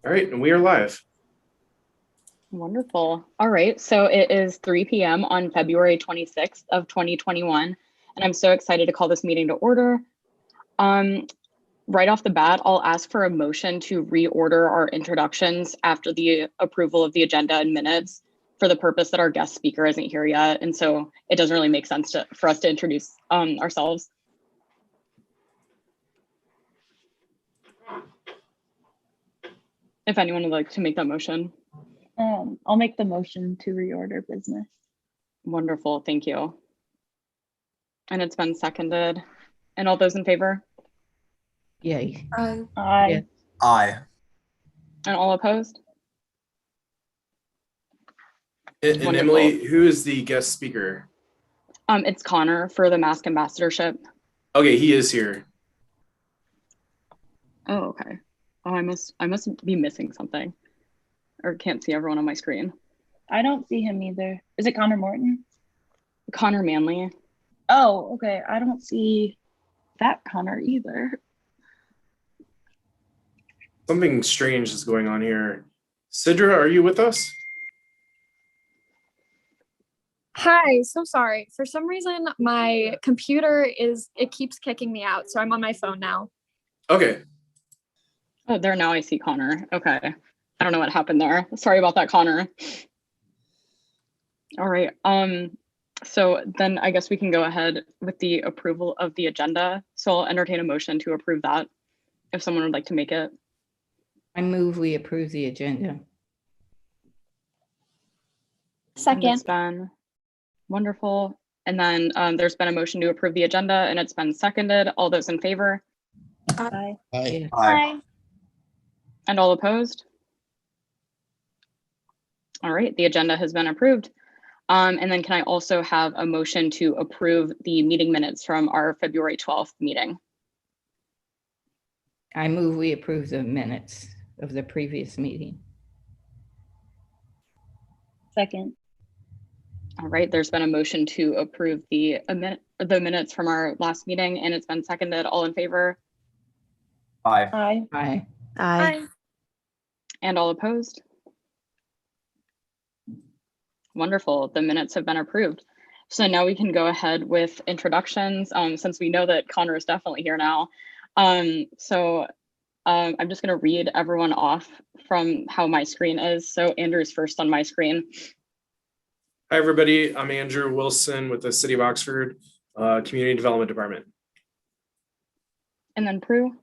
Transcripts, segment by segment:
All right, and we are live. Wonderful. All right, so it is 3 p.m. on February 26th of 2021, and I'm so excited to call this meeting to order. Right off the bat, I'll ask for a motion to reorder our introductions after the approval of the agenda and minutes for the purpose that our guest speaker isn't here yet, and so it doesn't really make sense for us to introduce ourselves. If anyone would like to make that motion. I'll make the motion to reorder business. Wonderful, thank you. And it's been seconded. And all those in favor? Yay. Aye. Yeah. Aye. And all opposed? And Wonderful. Emily, who is the guest speaker? It's Connor for the mask ambassadorship. Okay, he is here. Oh, okay. Oh, I must be missing something, or can't see everyone on my screen. I don't see him either. Is it Connor Morton? Connor Manley. Oh, okay. I don't see that Connor either. Something strange is going on here. Sidra, are you with us? Hi, so sorry. For some reason, my computer it keeps kicking me out, so I'm on my phone now. Okay. Oh, there now I see Connor. Okay. I don't know what happened there. Sorry about that, Connor. All right. So then I guess we can go ahead with the approval of the agenda. So I'll entertain a motion to approve that if someone would like to make it. I move we approve the agenda. And Second. it's been wonderful. And then there's been a motion to approve the agenda and it's been seconded. All those in favor? Aye. Yeah. Aye. And all opposed? All right, the agenda has been approved. And then can I also have a motion to approve the meeting minutes from our February 12th meeting? I move we approve the minutes of the previous meeting. Second. All right, there's been a motion to approve the minutes from our last meeting and it's been seconded. All in favor? Aye. Aye. Aye. Aye. And all opposed? Wonderful, the minutes have been approved. So now we can go ahead with introductions since we know that Connor is definitely here now. I'm just gonna read everyone off from how my screen is. So Andrew's first on my screen. Hi, everybody. I'm Andrew Wilson with the City of Oxford Community Development Department. And then Prue.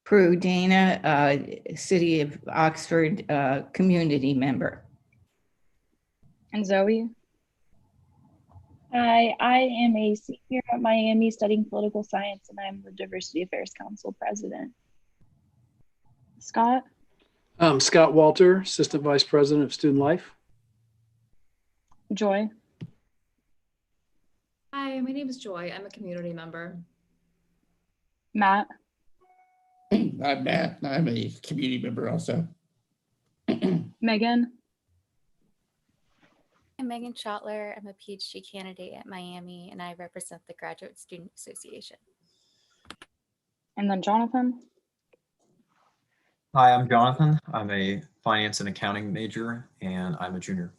Prue Dana, City of Oxford community member. And Zoe. Hi, I am a senior at Miami studying political science, and I'm the Diversity Affairs Council president. Scott. I'm Scott Walter, Assistant Vice President of Student Life. Joy. Hi, my name is Joy. I'm a community member. Matt. I'm Matt. I'm a community member also. Megan. I'm Megan Schottler. I'm a PhD candidate at Miami, and I represent the Graduate Student Association. And then Jonathan. Hi, I'm Jonathan. I'm a finance and accounting major, and I'm a junior.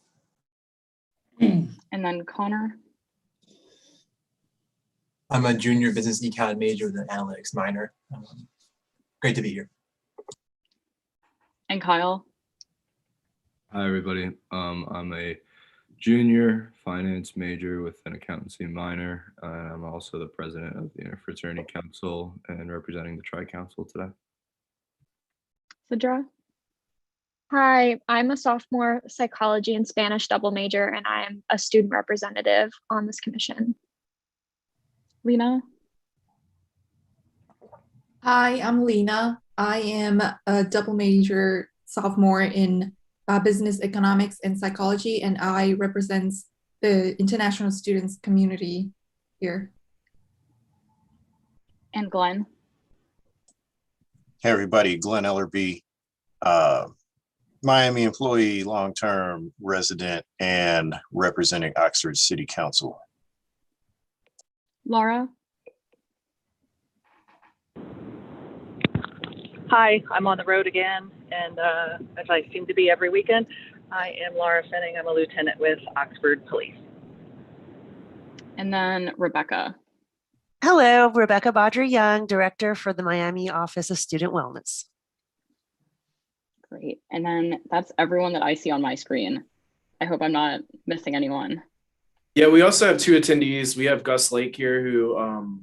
And then Connor. I'm a junior business econ major with an analytics minor. Great to be here. And Kyle. Hi, everybody. I'm a junior finance major with an accountancy minor. I'm also the president of the Interfraternity Council and representing the Tri-Council today. Sidra. Hi, I'm a sophomore psychology and Spanish double major, and I'm a student representative on this commission. Lena. Hi, I'm Lena. I am a double major sophomore in business economics and psychology, and I represent the international students community here. And Glenn. Hey, everybody, Glenn Ellerby, Miami employee, long-term resident, and representing Oxford City Council. Laura. Hi, I'm on the road again, And as I seem to be every weekend, I am Laura Fenning. I'm a lieutenant with Oxford Police. And then Rebecca. Hello, Rebecca Baudry Young, Director for the Miami Office of Student Wellness. Great. And then that's everyone that I see on my screen. I hope I'm not missing anyone. Yeah, we also have 2 attendees. We have Gus Lake here who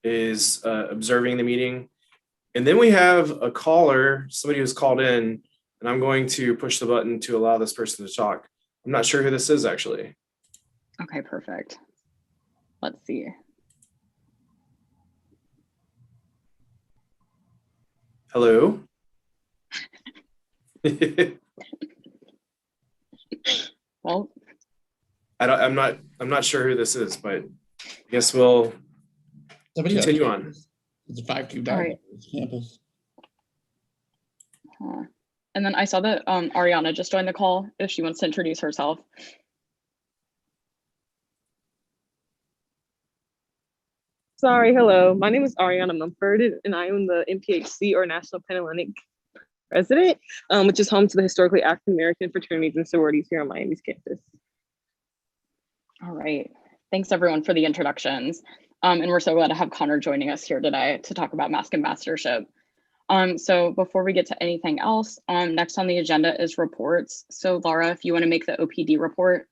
is observing the meeting. And then we have a caller, somebody who's called in, and I'm going to push the button to allow this person to talk. I'm not sure who this is actually. Okay, perfect. Let's see. Hello. Well, I'm not sure who this is, but I guess we'll continue on. It's a 529 All right. campus. And then I saw that Ariana just joined the call if she wants to introduce herself. Sorry, hello. My name is Ariana Mumford, and I am the NPHC, or National Panhellenic President, which is home to the historically African American fraternities and sororities here on Miami's campus. All right. Thanks everyone for the introductions. And we're so glad to have Connor joining us here today to talk about mask ambassadorship. So before we get to anything else, next on the agenda is reports. So Laura, if you want to make the OPD report.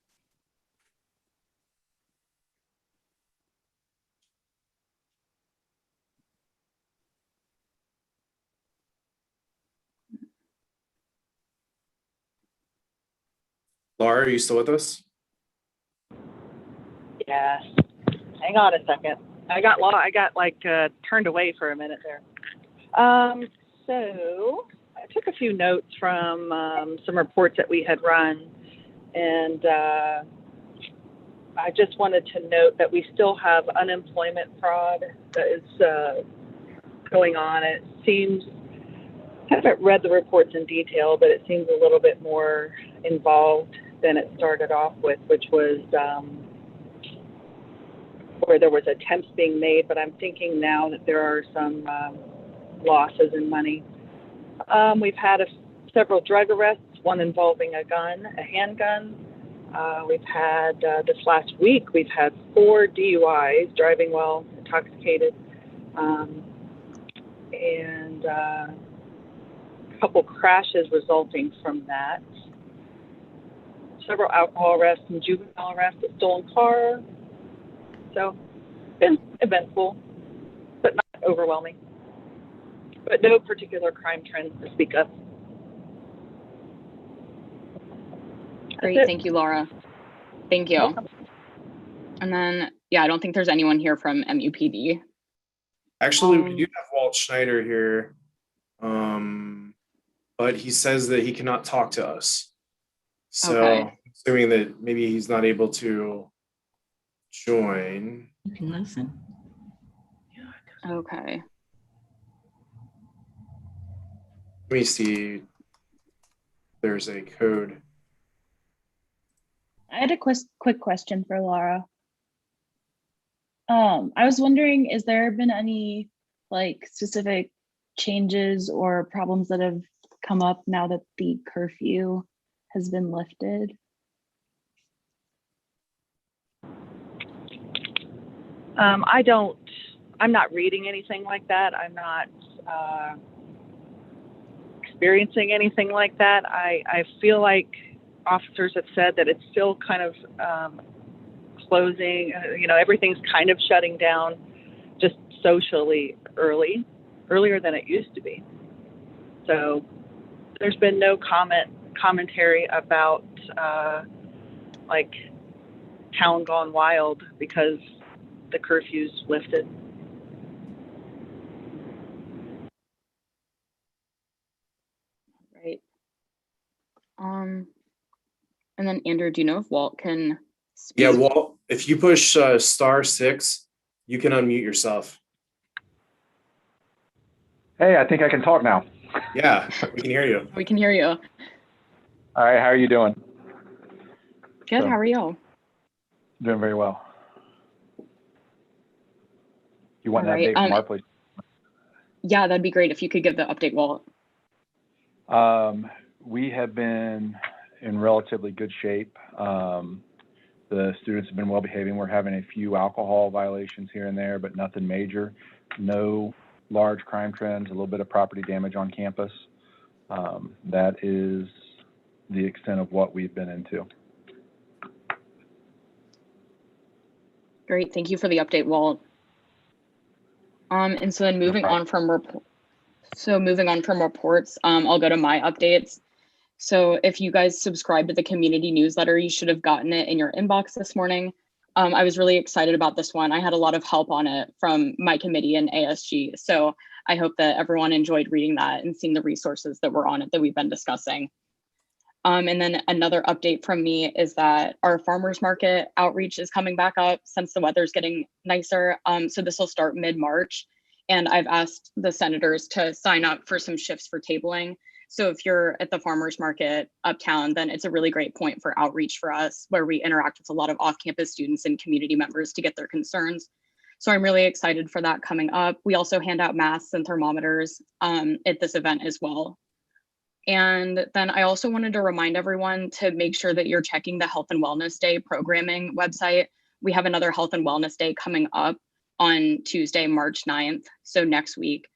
Laura, are you still with us? Yes. Hang on a second. I got like turned away for a minute there. So I took a few notes from some reports that we had run, and I just wanted to note that we still have unemployment fraud that is going on. It seems, I haven't read the reports in detail, but it seems a little bit more involved than it started off with, which was where there was attempts being made, but I'm thinking now that there are some losses in money. We've had several drug arrests, one involving a handgun. We've had, this last week, we've had 4 DUIs, driving while intoxicated, and a couple crashes resulting from that. Several alcohol arrests and juvenile arrests, a stolen car. So, been eventful, but not overwhelming. But no particular crime trends to speak of. Great, thank you, Laura. Thank you. And then, yeah, I don't think there's anyone here from MUPD. Actually, we do have Walt Schneider here, but he says that he cannot talk to us. So, Okay. assuming that maybe he's not able to join. You can listen. Okay. Let me see. There's a code. I had a quick question for Laura. I was wondering, is there been any like specific changes or problems that have come up now that the curfew has been lifted? I'm not reading anything like that. I'm not experiencing anything like that. I feel like officers have said that it's still kind of closing, everything's kind of shutting down just socially earlier than it used to be. So there's been no commentary about like town gone wild because the curfew's lifted. Right. And then Andrew, do you know if Walt can speak? Yeah, Walt, if you push *6, you can unmute yourself. Hey, I think I can talk now. Yeah, we can hear you. We can hear you. All right, how are you doing? Good, how are you? Doing very well. You want All an right, update from our place? Yeah, that'd be great if you could give the update, Walt. We have been in relatively good shape. The students have been well behaving. We're having a few alcohol violations here and there, but nothing major. No large crime trends, a little bit of property damage on campus. That is the extent of what we've been into. Great, thank you for the update, Walt. And so then moving on from reports, I'll go to my updates. So if you guys subscribe to the community newsletter, you should have gotten it in your inbox this morning. I was really excited about this one. I had a lot of help on it from my committee and ASG. So I hope that everyone enjoyed reading that and seeing the resources that were on it that we've been discussing. And then another update from me is that our farmers market outreach is coming back up since the weather's getting nicer. So this will start mid-March. And I've asked the senators to sign up for some shifts for tabling. So if you're at the farmers market uptown, then it's a really great point for outreach for us, where we interact with a lot of off-campus students and community members to get their concerns. So I'm really excited for that coming up. We also hand out masks and thermometers at this event as well. And then I also wanted to remind everyone to make sure that you're checking the Health and Wellness Day programming website. We have another Health and Wellness Day coming up on Tuesday, March 9th, so next week.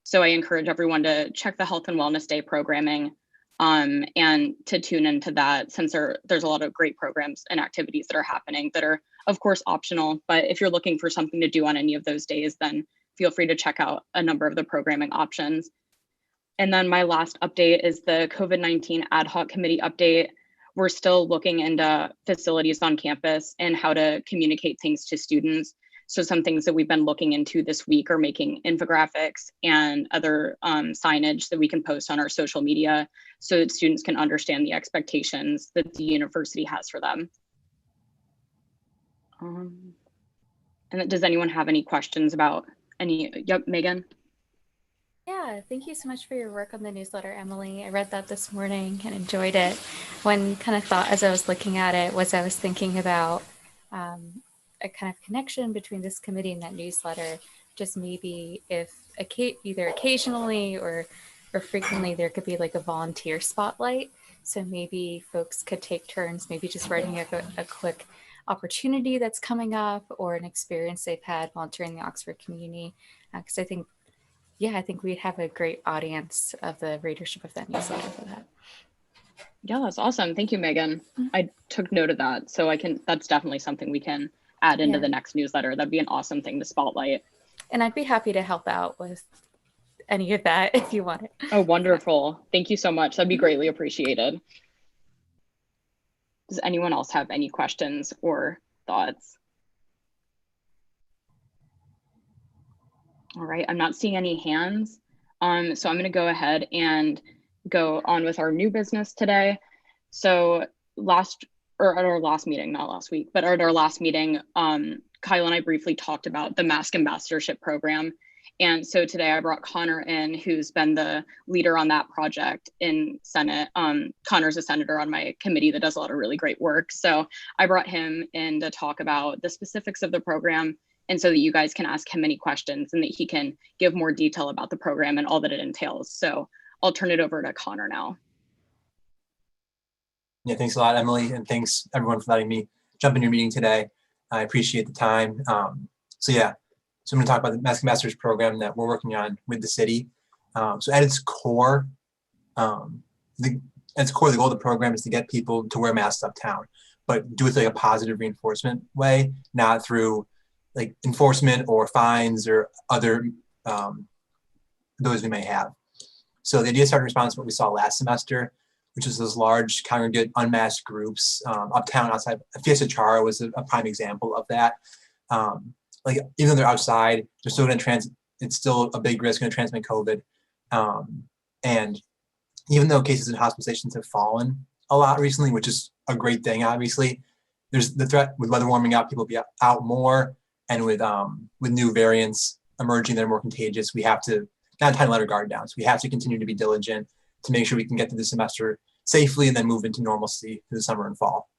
So I encourage everyone to check the Health and Wellness Day programming and to tune into that, since there's a lot of great programs and activities that are happening that are, of course, optional. But if you're looking for something to do on any of those days, then feel free to check out a number of the programming options. And then my last update is the COVID-19 ad hoc committee update. We're still looking into facilities on campus and how to communicate things to students. So some things that we've been looking into this week are making infographics and other signage that we can post on our social media so that students can understand the expectations that the university has for them. And does anyone have any questions about any? Yep, Megan. Yeah, thank you so much for your work on the newsletter, Emily. I read that this morning and enjoyed it. One kind of thought as I was looking at it was I was thinking about a kind of connection between this committee and that newsletter. Just maybe if either occasionally or frequently there could be like a volunteer spotlight. So maybe folks could take turns, maybe just writing a quick opportunity that's coming up or an experience they've had volunteering in the Oxford community. Because I think we'd have a great audience of the readership of that newsletter for that. Yeah, that's awesome. Thank you, Megan. I took note of that. So that's definitely something we can add into the next newsletter. That'd be an awesome thing to spotlight. And I'd be happy to help out with any of that if you want it. Oh, wonderful. Thank you so much. That'd be greatly appreciated. Does anyone else have any questions or thoughts? All right, I'm not seeing any hands. So I'm going to go ahead and go on with our new business today. So at our last meeting, not last week, but at our last meeting, Kyle and I briefly talked about the Mask Ambassadorship Program. And so today I brought Connor in, who's been the leader on that project in Senate. Connor's a senator on my committee that does a lot of really great work. So I brought him in to talk about the specifics of the program, and so that you guys can ask him any questions and that he can give more detail about the program and all that it entails. So I'll turn it over to Connor now. Yeah, thanks a lot, Emily, and thanks everyone for letting me jump in your meeting today. I appreciate the time. So I'm going to talk about the Mask Ambassadors program that we're working on with the city. So at its core, the goal of the program is to get people to wear masks uptown, but do it like a positive reinforcement way, not through like enforcement or fines or other those we may have. So the idea started in response to what we saw last semester, which is those large congregate unmasked groups uptown outside. Fiesta Chara was a prime example of that. Like even though they're outside, they're still going to it's still a big risk, going to transmit COVID. And even though cases and hospitalizations have fallen a lot recently, which is a great thing, obviously, there's the threat with weather warming up, people be out more, and with new variants emerging that are more contagious, we have to not time to let our guard down. So we have to continue to be diligent to make sure we can get through the semester safely and then move into normalcy through the summer and fall.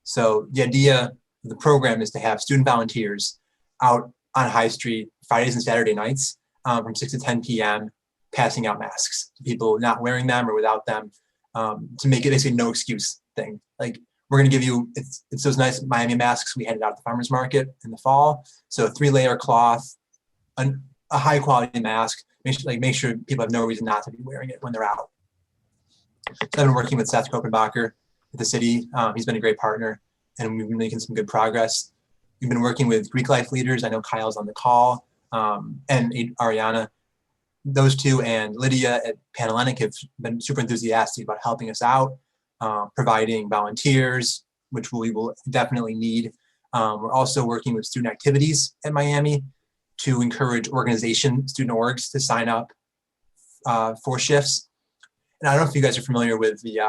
So the idea of the program is to have student volunteers out on High Street Fridays and Saturday nights from 6 to 10 p.m. passing out masks to people not wearing them or without them, to make it basically no excuse thing. Like, we're going to give you, it's those nice Miami masks we handed out at the farmer's market in the fall. So a 3-layer cloth, a high quality mask, make sure people have no reason not to be wearing it when they're out. So I've been working with Seth Kopenbacher at the city. He's been a great partner, and we've been making some good progress. We've been working with Greek life leaders. I know Kyle's on the call, and Ariana. Those two and Lydia at Panhellenic have been super enthusiastic about helping us out, providing volunteers, which we will definitely need. We're also working with student activities at Miami to encourage student orgs to sign up for shifts. And I don't know if you guys are familiar with the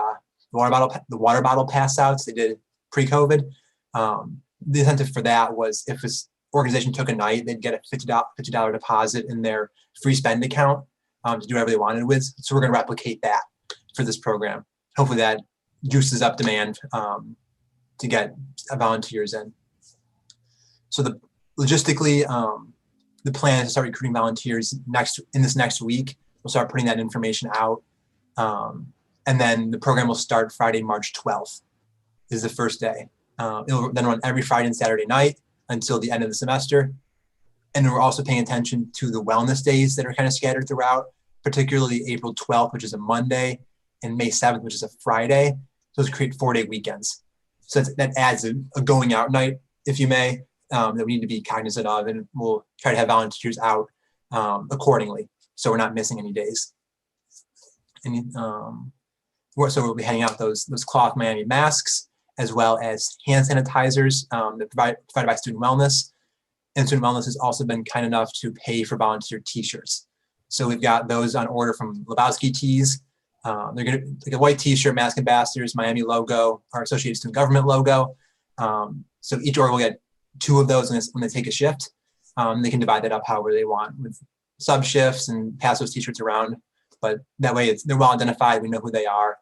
water bottle pass outs they did pre-COVID. The incentive for that was if this organization took a night, they'd get a $50 deposit in their free spend account to do whatever they wanted with. So we're going to replicate that for this program. Hopefully that juices up demand to get volunteers in. So logistically, the plan is to start recruiting volunteers in this next week. We'll start putting that information out. And then the program will start Friday, March 12th is the first day. It'll then run every Friday and Saturday night until the end of the semester. And we're also paying attention to the wellness days that are kind of scattered throughout, particularly April 12th, which is a Monday, and May 7th, which is a Friday. So those create 4-day weekends. So that adds a going out night, if you may, that we need to be cognizant of, and we'll try to have volunteers out accordingly, so we're not missing any days. And so we'll be handing out those cloth Miami masks, as well as hand sanitizers that provided by Student Wellness. And Student Wellness has also been kind enough to pay for volunteer t-shirts. So we've got those on order from Lebowski Tees. They're going to like a white t-shirt, Mask Ambassadors, Miami logo, our Associated Student Government logo. So each org will get 2 of those when they take a shift. They can divide that up however they want with sub shifts and pass those t-shirts around. But that way they're well identified. We know who they are.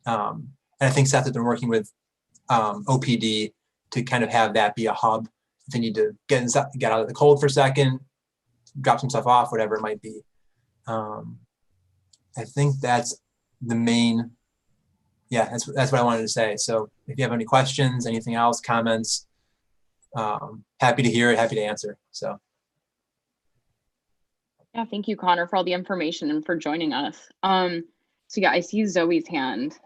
And I think Seth has been working with OPD to kind of have that be a hub. If they need to get out of the cold for a second, drop some stuff off, whatever it might be. I think that's the main, that's what I wanted to say. So if you have any questions, anything else, comments, happy to hear it, happy to answer. So. Yeah, thank you, Connor, for all the information and for joining us. So yeah, I see Zoe's hand.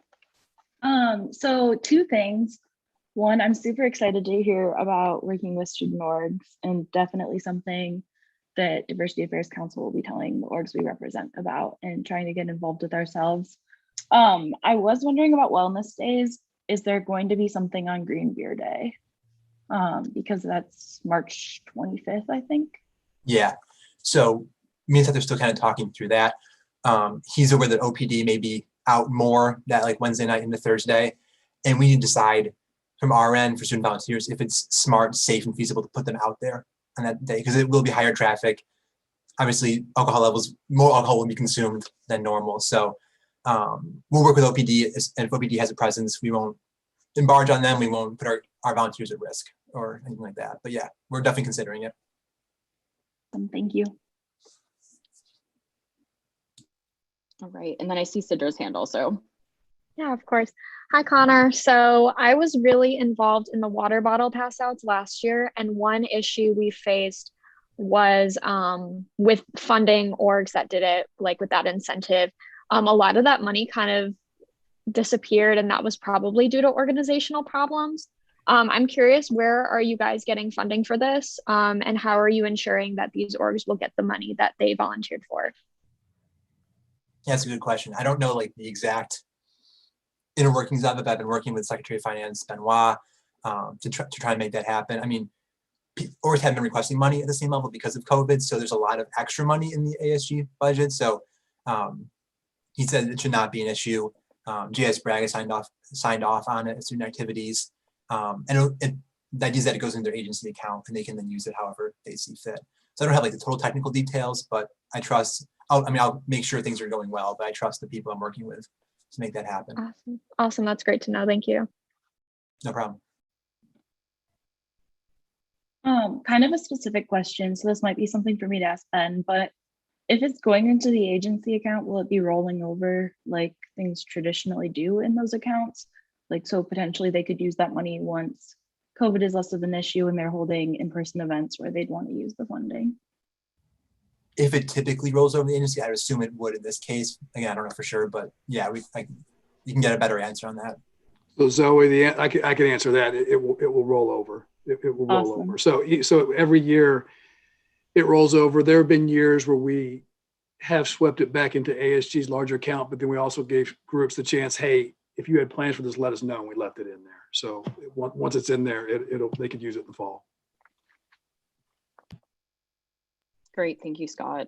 So 2 things. One, I'm super excited to hear about working with student orgs, and definitely something that Diversity Affairs Council will be telling the orgs we represent about and trying to get involved with ourselves. I was wondering about wellness days. Is there going to be something on Green Beer Day? Because that's March 25th, I think. Yeah, so me and Seth are still kind of talking through that. He's aware that OPD may be out more that like Wednesday night into Thursday, and we need to decide from our end for student volunteers if it's smart, safe, and feasible to put them out there on that day, because it will be higher traffic. Obviously, more alcohol will be consumed than normal. So we'll work with OPD, and if OPD has a presence, we won't embarge on them. We won't put our volunteers at risk or anything like that. But yeah, we're definitely considering it. Thank you. All right, and then I see Sidra's hand also. Yeah, of course. Hi, Connor. So I was really involved in the water bottle pass outs last year, and one issue we faced was with funding orgs that did it, like with that incentive. A lot of that money kind of disappeared, and that was probably due to organizational problems. I'm curious, where are you guys getting funding for this? And how are you ensuring that these orgs will get the money that they volunteered for? Yeah, that's a good question. I don't know like the exact inner workings of it. I've been working with Secretary of Finance Benoit to try and make that happen. I mean, orgs haven't been requesting money at the same level because of COVID, so there's a lot of extra money in the ASG budget. So he said it should not be an issue. JS Braga signed off on it, student activities, and the idea is that it goes into their agency account and they can then use it however they see fit. So I don't have like the total technical details, but I trust. I'll make sure things are going well, but I trust the people I'm working with to make that happen. Awesome. That's great to know. Thank you. No problem. Kind of a specific question, so this might be something for me to ask Ben, but if it's going into the agency account, will it be rolling over like things traditionally do in those accounts? Like, so potentially they could use that money once COVID is less of an issue and they're holding in-person events where they'd want to use the funding. If it typically rolls over the agency, I'd assume it would in this case. Again, I don't know for sure, but yeah, you can get a better answer on that. So Zoe, I can answer that. It will roll over. It will roll Awesome. over. So every year it rolls over. There have been years where we have swept it back into ASG's larger account, but then we also gave groups the chance, hey, if you had plans for this, let us know, and we left it in there. So once it's in there, they could use it in the fall. Great, thank you, Scott.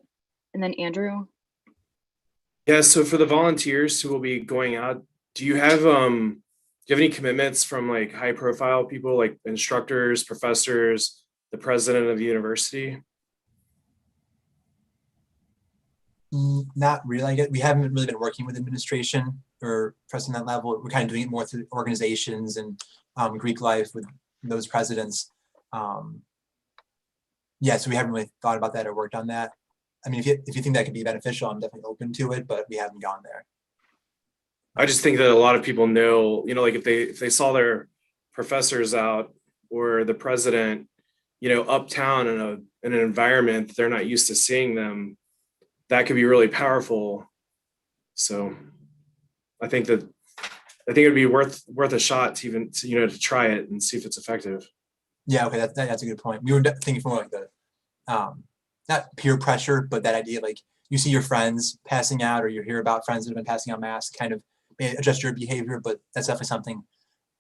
And then Andrew? Yeah, so for the volunteers who will be going out, do you have any commitments from like high profile people like instructors, professors, the president of the university? Not really. We haven't really been working with administration or pressing that level. We're kind of doing it more through organizations and Greek life with those presidents. Yeah, so we haven't really thought about that or worked on that. I mean, if you think that could be beneficial, I'm definitely open to it, but we haven't gone there. I just think that a lot of people know, like if they saw their professors out or the president, uptown in an environment they're not used to seeing them, that could be really powerful. So I think it would be worth a shot to even to try it and see if it's effective. Yeah, okay, that's a good point. We were thinking more like the not peer pressure, but that idea like you see your friends passing out or you hear about friends that have been passing out masks, kind of may adjust your behavior. But that's definitely something.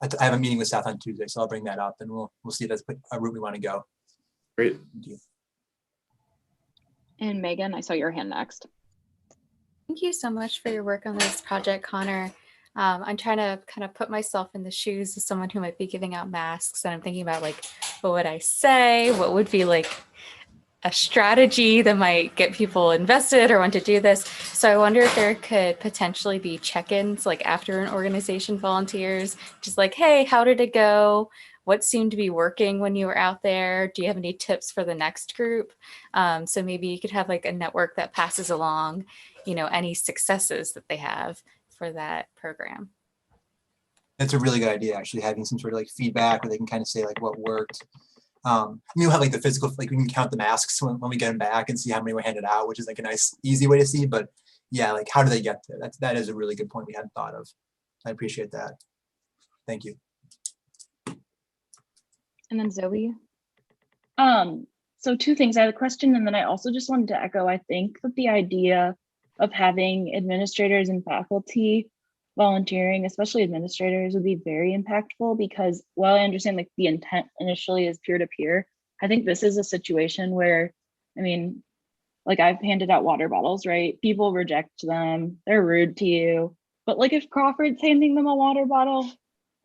I have a meeting with South on Tuesday, so I'll bring that up and we'll see if that's a route we want to go. Great. Thank you. And Megan, I saw your hand next. Thank you so much for your work on this project, Connor. I'm trying to kind of put myself in the shoes of someone who might be giving out masks, and I'm thinking about like, what would I say? What would be like a strategy that might get people invested or want to do this? So I wonder if there could potentially be check-ins like after an organization volunteers, just like, hey, how did it go? What seemed to be working when you were out there? Do you have any tips for the next group? So maybe you could have like a network that passes along, any successes that they have for that program. That's a really good idea, actually, having some sort of like feedback where they can kind of say like what worked. We'll have like the physical, like we can count the masks when we get them back and see how many were handed out, which is like a nice, easy way to see. But yeah, like how do they get there? That is a really good point we hadn't thought of. I appreciate that. Thank you. And then Zoe. So two things. I have a question, and then I also just wanted to echo, I think that the idea of having administrators and faculty volunteering, especially administrators, would be very impactful because while I understand like the intent initially is peer-to-peer, I think this is a situation where, I mean, like I've handed out water bottles, right? People reject them, they're rude to you. But like if Crawford's handing them a water bottle,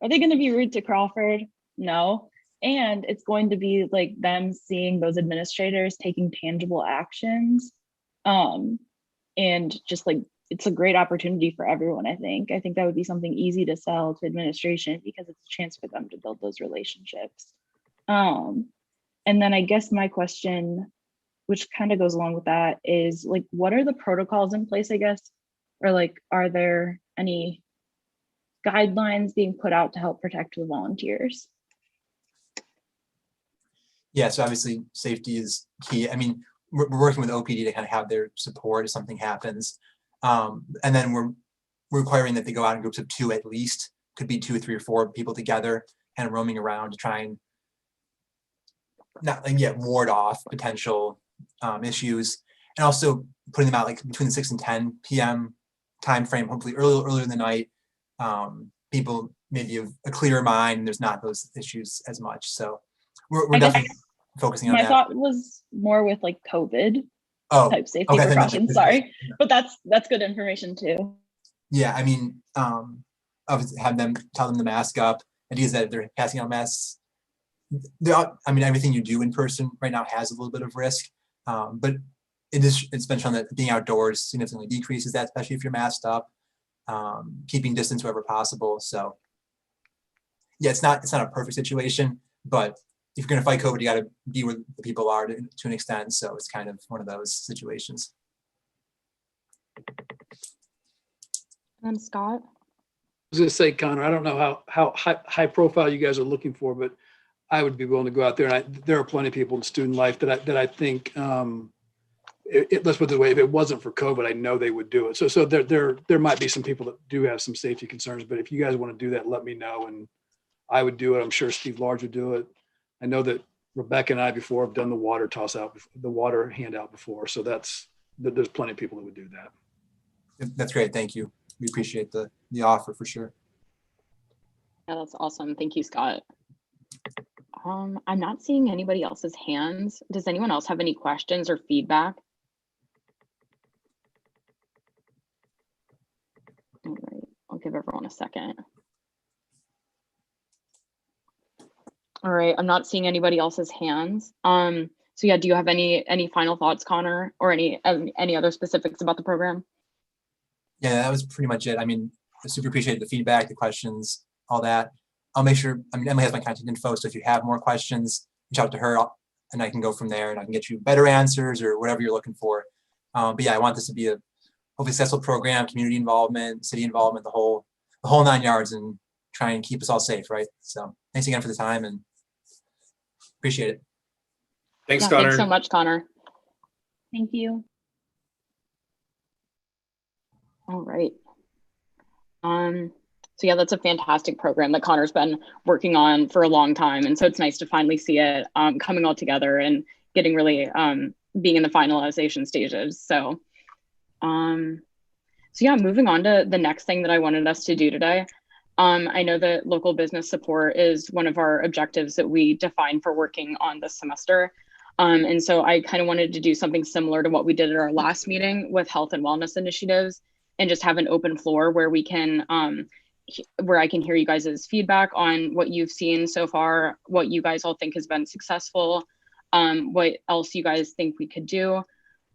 are they going to be rude to Crawford? No. And it's going to be like them seeing those administrators taking tangible actions. And just like, it's a great opportunity for everyone, I think. I think that would be something easy to sell to administration because it's a chance for them to build those relationships. And then I guess my question, which kind of goes along with that, is like, what are the protocols in place, I guess? Or like, are there any guidelines being put out to help protect the volunteers? Yeah, so obviously safety is key. I mean, we're working with OPD to kind of have their support if something happens. And then we're requiring that they go out in groups of 2 at least, could be 2 or 3 or 4 people together and roaming around to try and not like ward off potential issues, and also putting them out like between the 6 and 10 p.m. time frame, hopefully earlier in the night. People maybe have a clearer mind and there's not those issues as much. So we're definitely focusing on that. My thought was more with like COVID type safety okay, precautions. Sorry, but that's good information too. Yeah, I mean, obviously have them tell them to mask up. Ideas that they're passing out masks. I mean, everything you do in person right now has a little bit of risk, but it's been shown that being outdoors significantly decreases that, especially if you're masked up, keeping distance wherever possible. So yeah, it's not a perfect situation, but if you're going to fight COVID, you got to be where the people are to an extent. So it's kind of one of those situations. And Scott? I was going to say, Connor, I don't know how high profile you guys are looking for, but I would be willing to go out there. And there are plenty of people in student life that I think, let's put it this way, if it wasn't for COVID, I know they would do it. So there might be some people that do have some safety concerns, but if you guys want to do that, let me know. And I would do it. I'm sure Steve Large would do it. I know that Rebecca and I before have done the water toss out, the water handout before. So there's plenty of people that would do that. That's great. Thank you. We appreciate the offer for sure. Yeah, that's awesome. Thank you, Scott. I'm not seeing anybody else's hands. Does anyone else have any questions or feedback? All right, I'll give everyone a second. All right, I'm not seeing anybody else's hands. So yeah, do you have any final thoughts, Connor, or any other specifics about the program? Yeah, that was pretty much it. I mean, I super appreciate the feedback, the questions, all that. I'll make sure, I mean, Emily has my contact info, so if you have more questions, reach out to her and I can go from there and I can get you better answers or whatever you're looking for. But yeah, I want this to be a hopefully successful program, community involvement, city involvement, the whole 9 yards, and try and keep us all safe, right? So thanks again for the time and appreciate it. Thanks, Yeah, Connor. thanks so much, Connor. Thank you. All right. So yeah, that's a fantastic program that Connor's been working on for a long time. And so it's nice to finally see it coming all together and getting really being in the finalization stages. So, yeah, moving on to the next thing that I wanted us to do today. I know that local business support is one of our objectives that we define for working on this semester. And so I kind of wanted to do something similar to what we did at our last meeting with health and wellness initiatives, and just have an open floor where we can, where I can hear you guys' feedback on what you've seen so far, what you guys all think has been successful, what else you guys think we could do.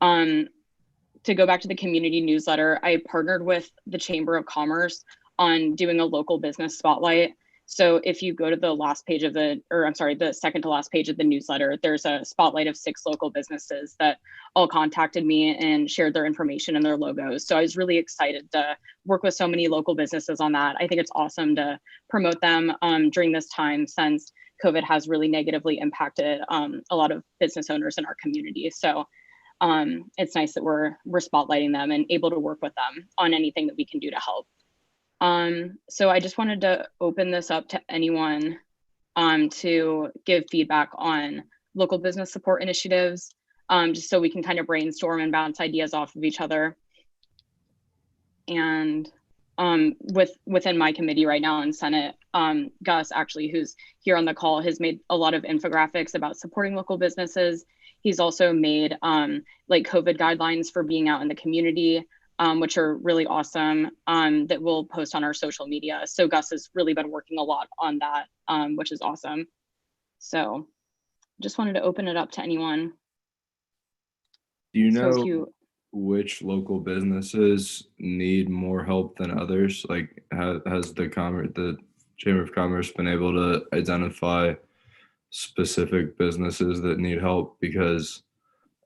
To go back to the community newsletter, I partnered with the Chamber of Commerce on doing a local business spotlight. So if you go to the last page of the second to last page of the newsletter, there's a spotlight of 6 local businesses that all contacted me and shared their information and their logos. So I was really excited to work with so many local businesses on that. I think it's awesome to promote them during this time, since COVID has really negatively impacted a lot of business owners in our community. So it's nice that we're spotlighting them and able to work with them on anything that we can do to help. So I just wanted to open this up to anyone to give feedback on local business support initiatives, just so we can kind of brainstorm and bounce ideas off of each other. And within my committee right now in Senate, Gus, actually, who's here on the call, has made a lot of infographics about supporting local businesses. He's also made like COVID guidelines for being out in the community, which are really awesome, that we'll post on our social media. So Gus has really been working a lot on that, which is awesome. So just wanted to open it up to anyone. Do you know which local businesses need more help than others? Like, has the Chamber of Commerce been able to identify specific businesses that need help? Because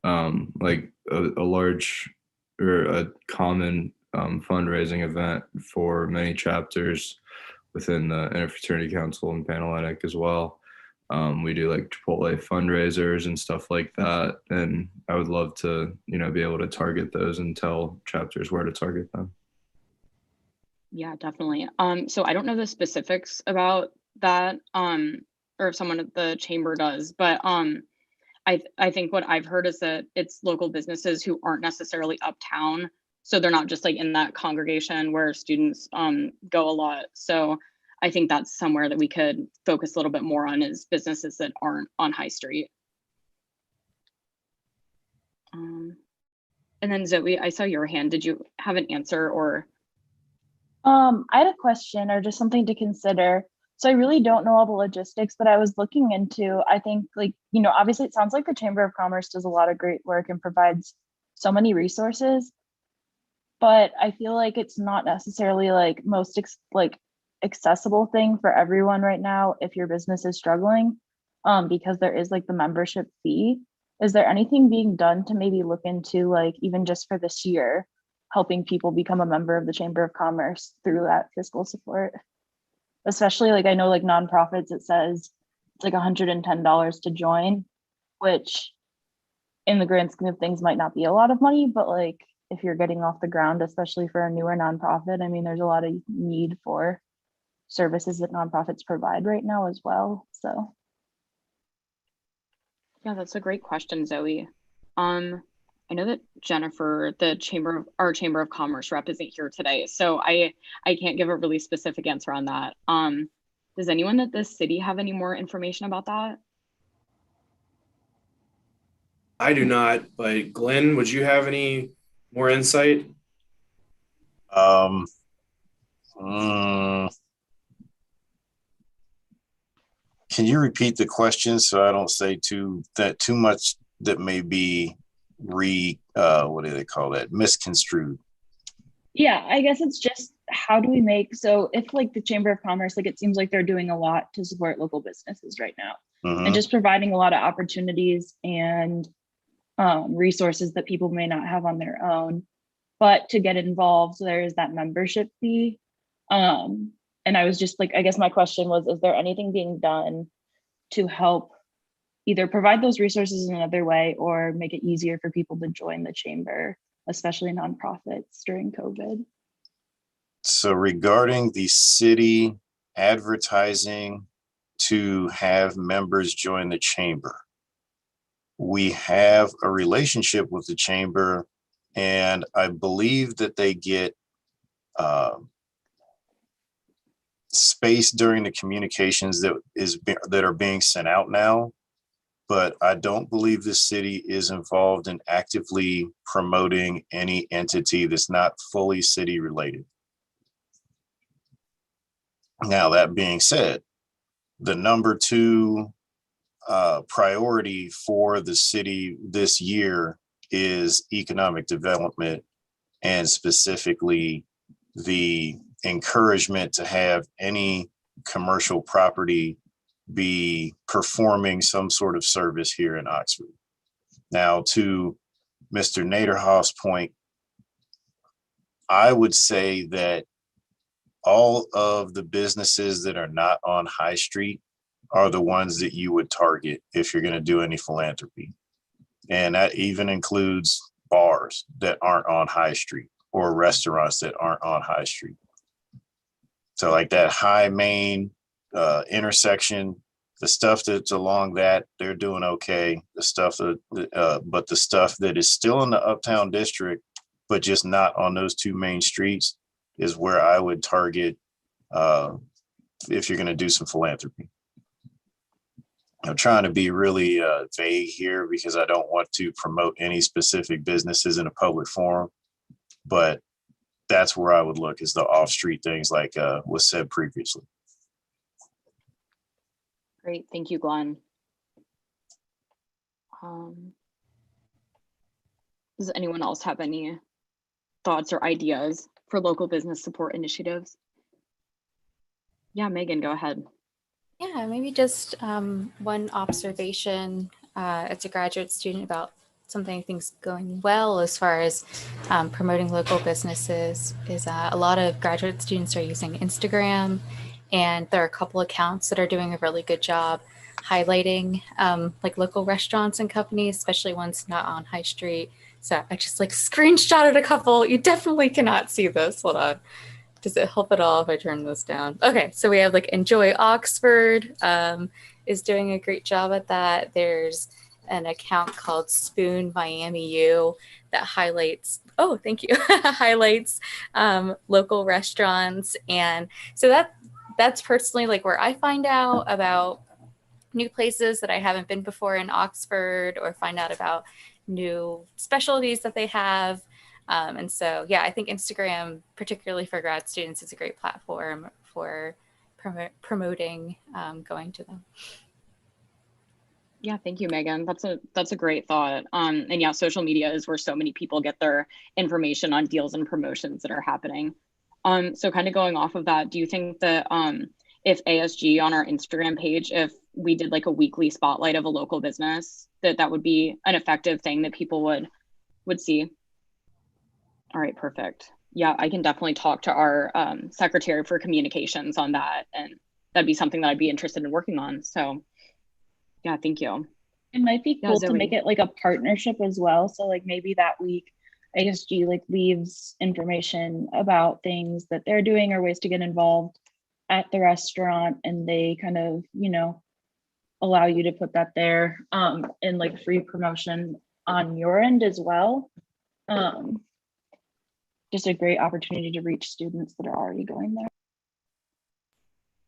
like a large or a common fundraising event for many chapters within the Interfraternity Council and Panhellenic as well. We do like Chipotle fundraisers and stuff like that. And I would love to, be able to target those and tell chapters where to target them. Yeah, definitely. So I don't know the specifics about that, or if someone at the chamber does, but I think what I've heard is that it's local businesses who aren't necessarily uptown. So they're not just like in that congregation where students go a lot. So I think that's somewhere that we could focus a little bit more on, is businesses that aren't on High Street. And then Zoe, I saw your hand. Did you have an answer or? I had a question or just something to consider. So I really don't know all the logistics, but I was looking into, I think obviously it sounds like the Chamber of Commerce does a lot of great work and provides so many resources, but I feel like it's not necessarily like most accessible thing for everyone right now if your business is struggling, because there is like the membership fee. Is there anything being done to maybe look into, like, even just for this year, helping people become a member of the Chamber of Commerce through that fiscal support. Especially like I know like nonprofits, it says it's like $110 to join, which in the grand scheme of things might not be a lot of money, but like if you're getting off the ground, especially for a newer nonprofit, I mean, there's a lot of need for services that nonprofits provide right now as well. So Yeah, that's a great question, Zoe. I know that Jennifer, our Chamber of Commerce rep, isn't here today, so I can't give a really specific answer on that. Does anyone at the city have any more information about that? I do not, but Glenn, would you have any more insight? Can you repeat the question so I don't say too much that may be what do they call that? Misconstrued. yeah, I guess it's just how do we make, so if like the Chamber of Commerce, like it seems like they're doing a lot to support local businesses right now and just providing a lot of opportunities and resources that people may not have on their own. But to get involved, there is that membership fee. And I was just like, I guess my question was, is there anything being done to help either provide those resources in another way or make it easier for people to join the chamber, especially nonprofits during COVID? So regarding the city advertising to have members join the chamber, we have a relationship with the chamber, and I believe that they get space during the communications that are being sent out now. But I don't believe the city is involved in actively promoting any entity that's not fully city related. Now, that being said, the number 2 priority for the city this year is economic development, and specifically the encouragement to have any commercial property be performing some sort of service here in Oxford. Now, to Mr. Naderhoff's point, I would say that all of the businesses that are not on High Street are the ones that you would target if you're going to do any philanthropy. And that even includes bars that aren't on High Street or restaurants that aren't on High Street. So like that High Main intersection, the stuff that's along that, they're doing okay. The stuff but the stuff that is still in the Uptown District, but just not on those 2 main streets, is where I would target if you're going to do some philanthropy. I'm trying to be really vague here because I don't want to promote any specific businesses in a public forum, but that's where I would look, is the off-street things like was said previously. Great, thank you, Glenn. Does anyone else have any thoughts or ideas for local business support initiatives? Yeah, Megan, go ahead. Yeah, maybe just one observation as a graduate student about something I think is going well as far as promoting local businesses is a lot of graduate students are using Instagram, and there are a couple accounts that are doing a really good job highlighting like local restaurants and companies, especially ones not on High Street. So I just like screenshotted a couple. You definitely cannot see this. Hold on. Does it help at all if I turn this down? Okay, so we have like Enjoy Oxford is doing a great job at that. There's an account called Spoon Miami U that highlights, oh, thank you, highlights local restaurants. And so that's personally like where I find out about new places that I haven't been before in Oxford, or find out about new specialties that they have. And so, yeah, I think Instagram, particularly for grad students, is a great platform for promoting going to them. Yeah, thank you, Megan. That's a great thought. And yeah, social media is where so many people get their information on deals and promotions that are happening. So kind of going off of that, do you think that if ASG on our Instagram page, if we did like a weekly spotlight of a local business, that would be an effective thing that people would see? All right, perfect. Yeah, I can definitely talk to our secretary for communications on that, and that'd be something that I'd be interested in working on. So yeah, thank you. It might be Yeah, cool to Zoe. make it like a partnership as well. So like maybe that week ISG like leaves information about things that they're doing or ways to get involved at the restaurant, and they kind of, you know, allow you to put that there in like free promotion on your end as well. Just a great opportunity to reach students that are already going there.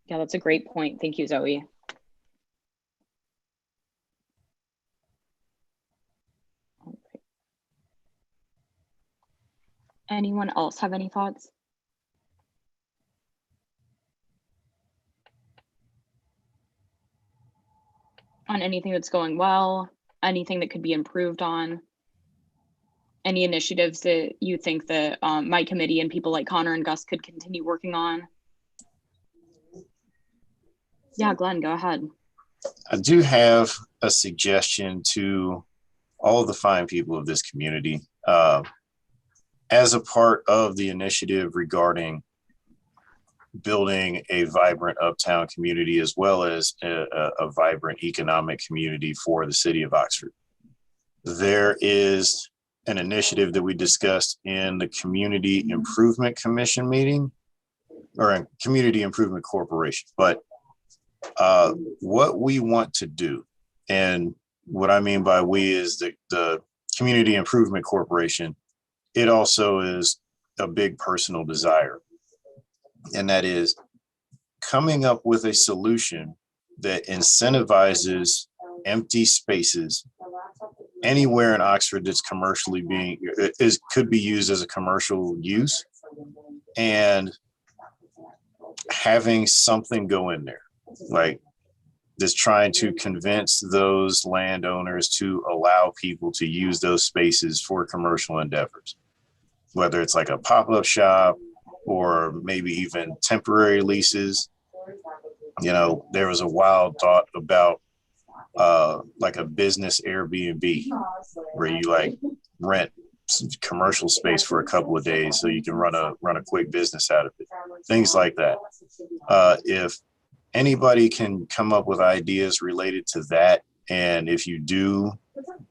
Yeah, that's a great point. Thank you, Zoe. Okay. Anyone else have any thoughts? On anything that's going well, anything that could be improved on? Any initiatives that you think that my committee and people like Connor and Gus could continue working on? Yeah, Glenn, go ahead. I do have a suggestion to all of the fine people of this community. As a part of the initiative regarding building a vibrant uptown community, as well as a vibrant economic community for the city of Oxford, there is an initiative that we discussed in the Community Improvement Commission meeting, or in Community Improvement Corporation. But what we want to do, and what I mean by we is the Community Improvement Corporation, it also is a big personal desire. And that is coming up with a solution that incentivizes empty spaces anywhere in Oxford that's commercially could be used as a commercial use, and having something go in there, like just trying to convince those landowners to allow people to use those spaces for commercial endeavors, whether it's like a pop-up shop or maybe even temporary leases. You know, there was a wild thought about like a business Airbnb where you like rent commercial space for a couple of days so you can run a quick business out of it, things like that. If anybody can come up with ideas related to that, and if you do,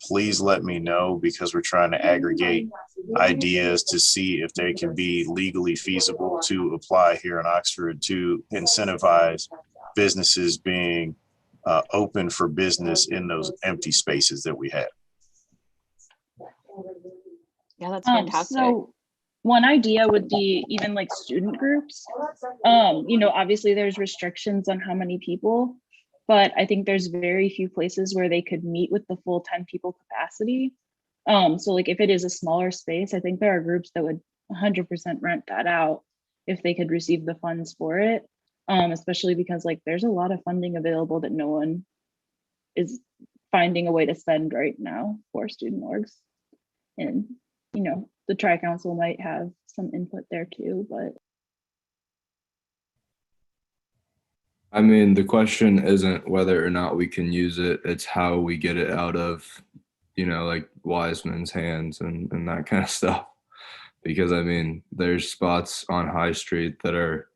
please let me know, because we're trying to aggregate ideas to see if they can be legally feasible to apply here in Oxford to incentivize businesses being open for business in those empty spaces that we have. Yeah, that's fantastic. So one idea would be even like student groups. You know, obviously there's restrictions on how many people, but I think there's very few places where they could meet with the full 10 people capacity. So like if it is a smaller space, I think there are groups that would 100% rent that out if they could receive the funds for it. Especially because like there's a lot of funding available that no one is finding a way to spend right now for student orgs. And, you know, the Tri-Council might have some input there too, but. I mean, the question isn't whether or not we can use it, it's how we get it out of, you know, like Wiseman's hands and that kind of stuff. Because I mean, there's spots on High Street that are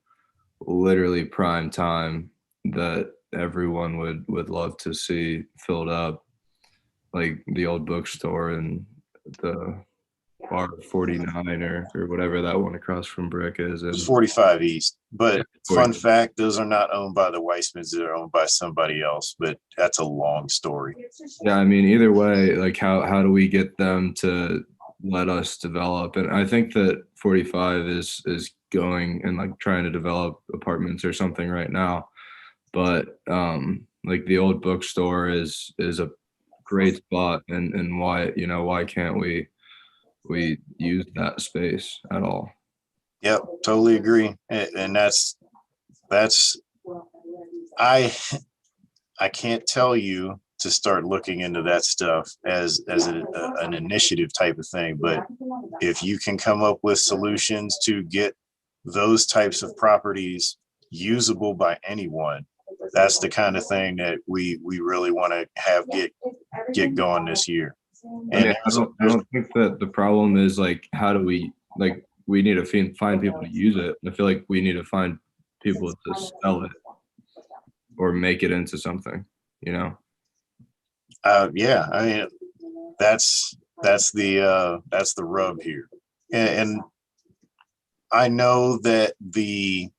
literally prime time that everyone would love to see filled up, like the old bookstore and the bar 49 or whatever that one across from Brick is. It's 45 East, but Yeah, fun fact, those are not owned by the Weissmans, they're owned by somebody else, but that's a long story. Yeah, I mean, either way, like how do we get them to let us develop? And I think that 45 is going and like trying to develop apartments or something right now. But like the old bookstore is a great spot, and why, you know, why can't we use that space at all? Yep, totally agree. And that's I can't tell you to start looking into that stuff as an initiative type of thing, but if you can come up with solutions to get those types of properties usable by anyone, that's the kind of thing that we really want to have get going this year. I mean, I don't think that the problem is like how do we like we need to find people to use it. I feel like we need to find people to sell it or make it into something, you know? Yeah, I mean, that's the rub here. And I know that the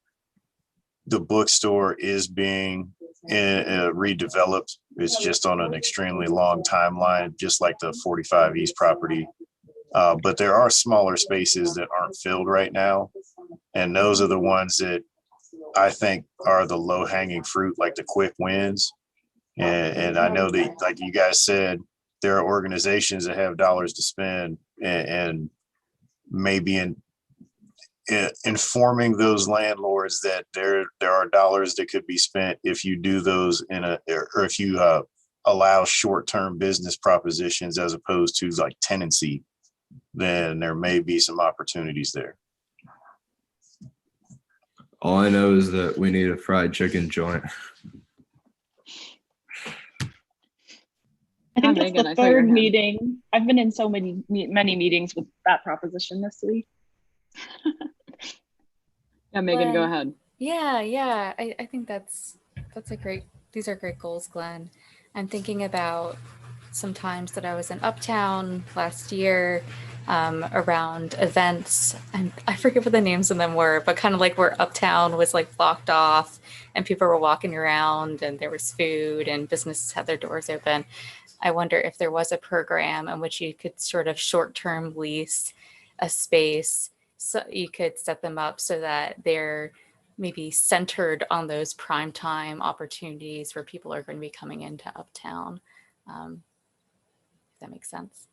bookstore is being redeveloped. It's just on an extremely long timeline, just like the 45 East property. But there are smaller spaces that aren't filled right now. And those are the ones that I think are the low hanging fruit, like the quick wins. And I know that, like you guys said, there are organizations that have dollars to spend, and maybe informing those landlords that there are dollars that could be spent if you do those or if you allow short-term business propositions as opposed to like tenancy, then there may be some opportunities there. All I know is that we need a fried chicken joint. I think Megan, that's I the saw your third hand. meeting. I've been in so many meetings with that proposition this week. Yeah, Megan, go Glenn. ahead. Yeah. I think these are great goals, Glenn. I'm thinking about some times that I was in Uptown last year around events, and I forget what the names of them were, but kind of like where Uptown was like blocked off and people were walking around and there was food and businesses had their doors open. I wonder if there was a program in which you could sort of short-term lease a space, so you could set them up so that they're maybe centered on those prime time opportunities where people are going to be coming into Uptown. If that makes sense.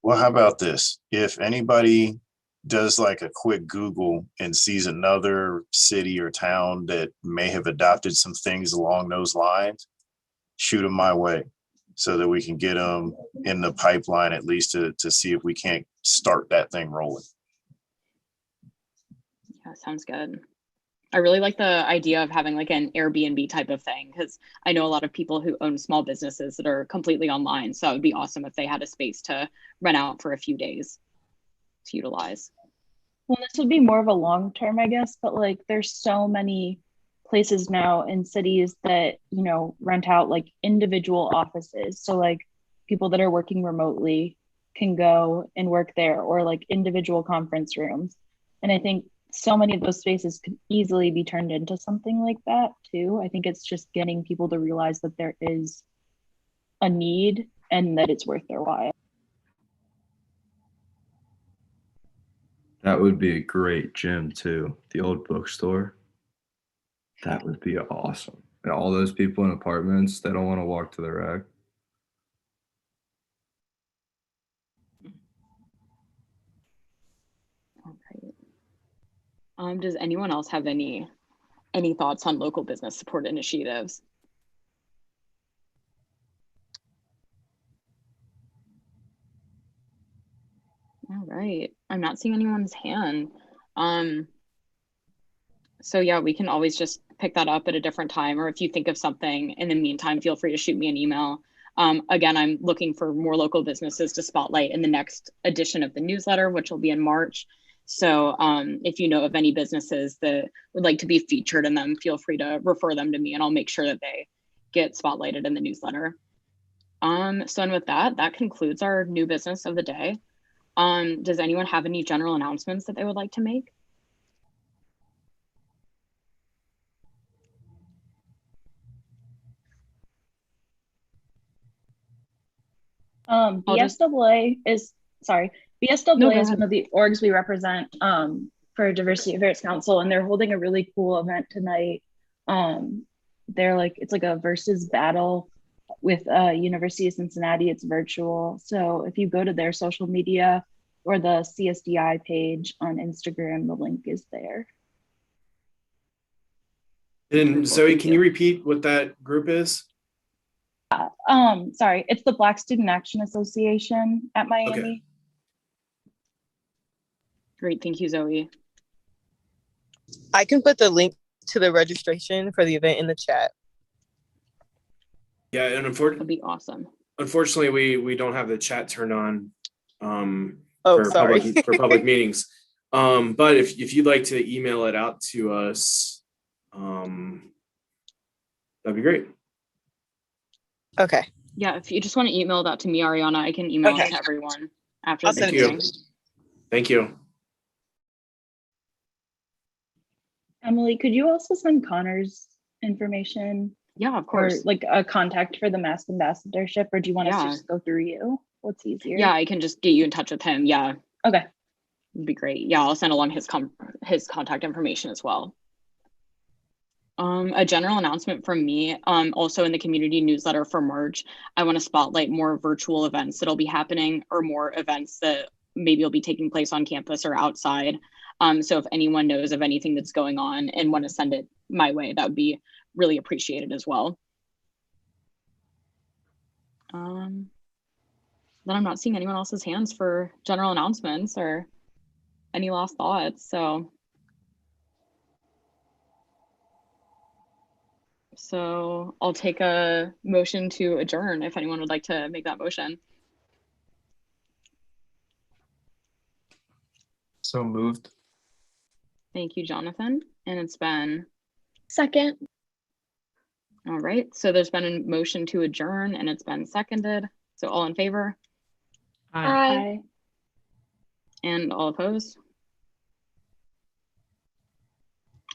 Well, how about this? If anybody does like a quick Google and sees another city or town that may have adopted some things along those lines, shoot them my way so that we can get them in the pipeline, at least to see if we can't start that thing rolling. Yeah, sounds good. I really like the idea of having like an Airbnb type of thing, because I know a lot of people who own small businesses that are completely online. So it would be awesome if they had a space to rent out for a few days to utilize. Well, this would be more of a long term, I guess, but like there's so many places now in cities that, you know, rent out like individual offices. So like people that are working remotely can go and work there, or like individual conference rooms. And I think so many of those spaces could easily be turned into something like that too. I think it's just getting people to realize that there is a need and that it's worth their while. That would be a great gym too. The old bookstore. That would be awesome. And all those people in apartments, they don't want to walk to the rack. Okay. Does anyone else have any thoughts on local business support initiatives? All right. I'm not seeing anyone's hand. So yeah, we can always just pick that up at a different time, or if you think of something in the meantime, feel free to shoot me an email. Again, I'm looking for more local businesses to spotlight in the next edition of the newsletter, which will be in March. So if you know of any businesses that would like to be featured in them, feel free to refer them to me and I'll make sure that they get spotlighted in the newsletter. So and with that concludes our new business of the day. Does anyone have any general announcements that they would like to make? BSAA is one of the orgs we represent for Diversity Affairs Council, and they're holding a really cool event tonight. It's like a versus battle with University of Cincinnati. It's virtual. So if you go to their social media or the CSDI page on Instagram, the link is there. And Zoe, can you repeat what that group is? Sorry, it's the Black Student Action Association at Miami. Okay. Great, thank you, Zoe. I can put the link to the registration for the event in the chat. Yeah, and unfortunately, that'd be awesome. Unfortunately, we don't have the chat turned on. Oh, for sorry. public meetings. But if you'd like to email it out to us, that'd be great. Okay. Yeah, if you just want to email that to me, Ariana, I can email it Okay. to everyone after I'll the send it meeting. to you. Thank you. Emily, could you also send Connor's information? Yeah, of Or course. like a contact for the mask ambassadorship, or do you want us to Yeah. just go through you? What's easier? Yeah, I can just get you in touch with him. Yeah, Okay. it'd be great. Yeah, I'll send along his contact information as well. A general announcement from me, also in the community newsletter for March, I want to spotlight more virtual events that'll be happening, or more events that maybe will be taking place on campus or outside. So if anyone knows of anything that's going on and want to send it my way, that would be really appreciated as well. Then I'm not seeing anyone else's hands for general announcements or any last thoughts. So I'll take a motion to adjourn if anyone would like to make that motion. So moved. Thank you, Jonathan. And it's been Second. all right. So there's been a motion to adjourn and it's been seconded. So all in favor Aye. and all opposed?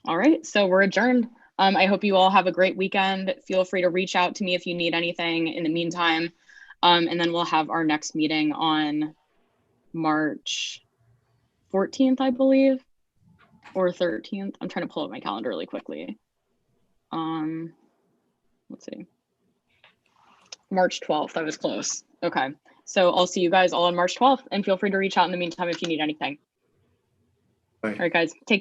All right. So we're adjourned. I hope you all have a great weekend. Feel free to reach out to me if you need anything in the meantime. And then we'll have our next meeting on March 14th, I believe, or 13th. I'm trying to pull up my calendar really quickly. Let's see. March 12th, I was close. Okay. So I'll see you guys all on March 12th, and feel free to reach out in the meantime if you need anything. Bye. All right, guys, take care.